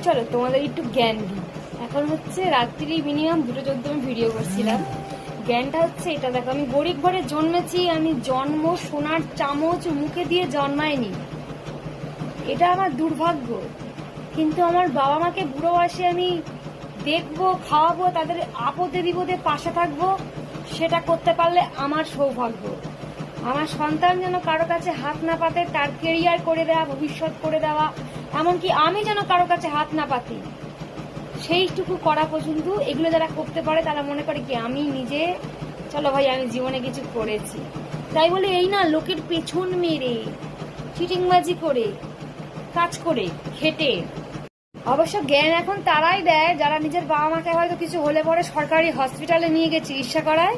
চলো তোমাদের একটু জ্ঞান দিই। এখন হচ্ছে রাত্রি মিনিমাম 2:14 আমি ভিডিও করছিলাম। জ্ঞানটা হচ্ছে এটা, দেখো আমি গরিব ঘরে জন্মেছি, আমি জন্ম সোনার চামচ মুখে দিয়ে জন্মাইনি, এটা আমার দুর্ভাগ্য। কিন্তু আমার বাবা মাকে বুড়ো বয়সে আমি দেখবো, খাওয়াবো, তাদের আপদে বিপদে পাশে থাকবো, সেটা করতে পারলে আমার সৌভাগ্য। আমার সন্তান যেন কারো কাছে হাত না পাতে, তার কেরিয়ার করে দেওয়া, ভবিষ্যৎ করে দেওয়া, এমনকি আমি যেন কারো কাছে হাত না পাতি, সেইটুকু করা পর্যন্ত। এগুলো যারা করতে পারে তারা মনে করে কি আমি নিজে, চলো ভাই আমি জীবনে কিছু করেছি। তাই বলে এই না লোকের পেছন মেরে, চিটিংবাজি করে, কাজ করে, খেটে। অবশ্য জ্ঞান এখন তারাই দেয় যারা নিজের বাবা মাকে হয়তো কিছু হলে পরে সরকারি হসপিটালে নিয়ে গিয়ে চিকিৎসা করায়।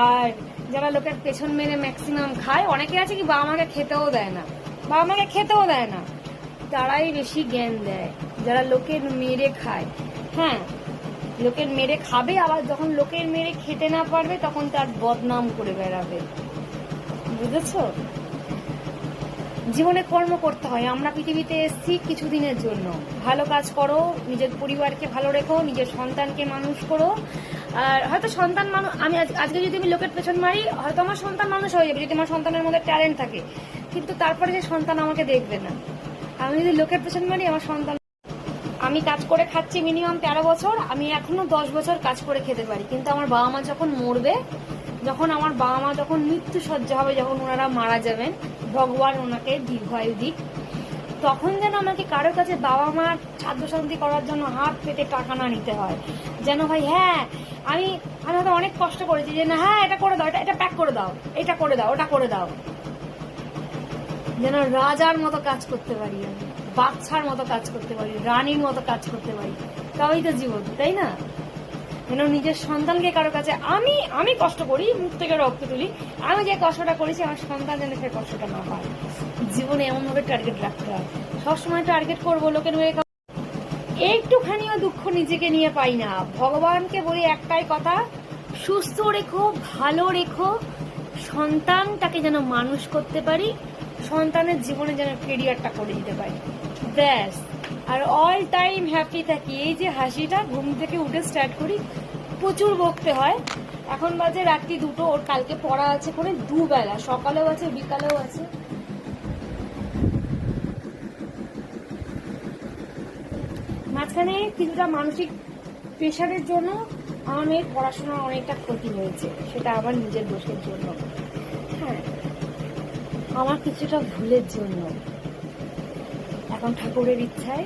আর যারা লোকের পেছন মেরে ম্যাক্সিমাম খায়, অনেকে আছে কি বাবা মাকে খেতেও দেয় না, বাবা মাকে খেতেও দেয় না, তারাই বেশি জ্ঞান দেয়, যারা লোকের মেরে খায়। হ্যাঁ, লোকের মেরে খাবে, আবার যখন লোকের মেরে খেতে না পারবে তখন তার বদনাম করে বেড়াবে। বুঝেছো? জীবনে কর্ম করতে হয়। আমরা পৃথিবীতে এসেছি কিছুদিনের জন্য। ভালো কাজ করো, নিজের পরিবারকে ভালো রেখো, নিজের সন্তানকে মানুষ করো। আর হয়তো সন্তান মানুষ, আমি আজকে যদি আমি লোকের পেছন মারি, হয়তো আমার সন্তান মানুষ হয়ে যাবে যদি আমার সন্তানের মধ্যে ট্যালেন্ট থাকে, কিন্তু তারপরে যে সন্তান আমাকে দেখবে না। আমি যদি লোকের পেছন মারি, আমার সন্তান, আমি কাজ করে খাচ্ছি মিনিমাম 13 বছর, আমি এখনো 10 বছর কাজ করে খেতে পারি, কিন্তু আমার বাবা মা যখন মরবে, যখন আমার বাবা মা যখন মৃত্যু সজ্জা হবে, যখন ওনারা মারা যাবেন, ভগবান ওনাকে দীর্ঘায়ু দিক, তখন যেন আমাকে কারোর কাছে বাবা মার খাদ্য শান্তি করার জন্য হাত পেতে টাকা না নিতে হয়। যেন ভাই হ্যাঁ আমি আমি হয়তো অনেক কষ্ট করেছি যে না হ্যাঁ এটা করে দাও, এটা প্যাক করে দাও, এটা করে দাও, ওটা করে দাও, যেন রাজার মতো কাজ করতে পারি, আমি বাচ্চার মতো কাজ করতে পারি, রানীর মতো কাজ করতে পারি, তবেই তো জীবন, তাই না? যেন নিজের সন্তানকে কারো কাছে, আমি কষ্ট করি, মুখ থেকে রক্ত তুলি, আমি যে কষ্টটা করেছি আমার সন্তান যেন সেই কষ্টটা না পায়। জীবনে এমন ভাবে টার্গেট রাখতে হয়, সবসময় টার্গেট করবো লোকের মেয়ে, একটুখানিও দুঃখ নিজেকে নিয়ে পাই না। ভগবানকে বলি একটাই কথা, সুস্থ রেখো, ভালো রেখো, সন্তানটাকে যেন মানুষ করতে পারি, সন্তানের জীবনে যেন কেরিয়ারটা করে দিতে পারি, ব্যাস। আর অল টাইম হ্যাপি থাকি। এই যে হাসিটা ঘুম থেকে উঠে স্টার্ট করি, প্রচুর বকতে হয়। এখন বাজে রাত্রি 2টো, ওর কালকে পড়া আছে করে 2 বেলা, সকালেও আছে বিকালেও আছে। মাঝখানে কিছুটা মানসিক প্রেশারের জন্য আমার মেয়ের পড়াশোনার অনেকটা ক্ষতি হয়েছে, সেটা আমার নিজের দোষের জন্য। হ্যাঁ, আমার কিছুটা ভুলের জন্য। এখন ঠাকুরের ইচ্ছায়